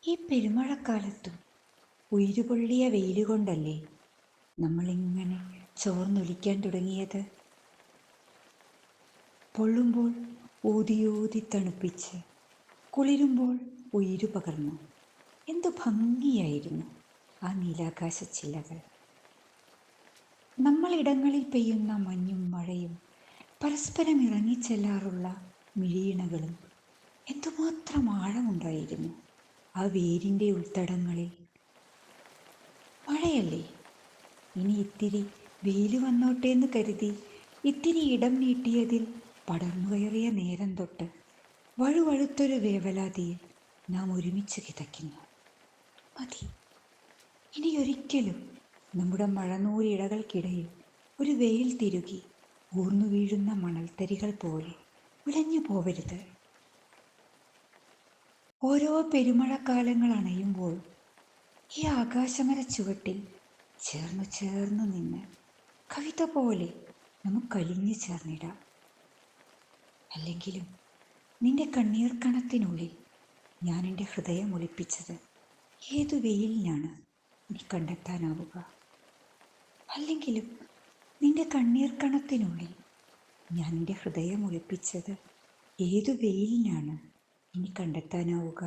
ഈ പെരുമഴക്കാലത്തും ഉയിരുപൊള്ളിയ വെയിലുകൊണ്ടല്ലേ നമ്മളിങ്ങനെ ചോർന്നൊലിക്കാൻ തുടങ്ങിയത്? പൊള്ളുമ്പോൾ ഊതിയൂതി തണുപ്പിച്ച്, കുളിരുമ്പോൾ ഉയിരു പകർന്നു. എന്തു ഭംഗിയായിരുന്നു ആ നീലാകാശ ചില്ലകൾ! നമ്മളിടങ്ങളിൽ പെയ്യുന്ന മഞ്ഞും മഴയും പരസ്പരം ഇറങ്ങിച്ചെല്ലാറുള്ള മിഴിയിണകളും എന്തുമാത്രം ആഴമുണ്ടായിരുന്നു ആ വേരിൻ്റെ ഉൾത്തടങ്ങളിൽ! മഴയല്ലേ, ഇനി ഇത്തിരി വെയില് വന്നോട്ടേന്ന് കരുതി ഇത്തിരി ഇടം നീട്ടിയതിൽ പടർന്നു കയറിയ നേരം തൊട്ട് വഴുവഴുത്തൊരു വേവലാതിയിൽ നാം ഒരുമിച്ച് കിതയ്ക്കുന്നു. മതി, ഇനിയൊരിക്കലും നമ്മുടെ മഴനൂലിഴകൾക്കിടയിൽ ഒരു വെയിൽ തിരുകി ഊർന്നു വീഴുന്ന മണൽത്തരികൾ പോലെ വിളഞ്ഞു പോവരുത്. ഓരോ പെരുമഴക്കാലങ്ങൾ അണയുമ്പോഴും ഈ ആകാശമര ചുവട്ടിൽ ചേർന്നു നിന്ന് കവിത പോലെ നമുക്കലിഞ്ഞു ചേർന്നിടാം. അല്ലെങ്കിലും നിന്റെ കണ്ണീർ കണത്തിനുള്ളിൽ ഞാൻ എൻ്റെ ഹൃദയം ഒളിപ്പിച്ചത് ഏതു വെയിലിനാണ് നീ കണ്ടെത്താനാവുക? അല്ലെങ്കിലും നിന്റെ കണ്ണീർ കണത്തിനുള്ളിൽ ഞാൻ എൻ്റെ ഹൃദയം ഒളിപ്പിച്ചത് ഏതു വെയിലിനാണ് ഇനി കണ്ടെത്താനാവുക?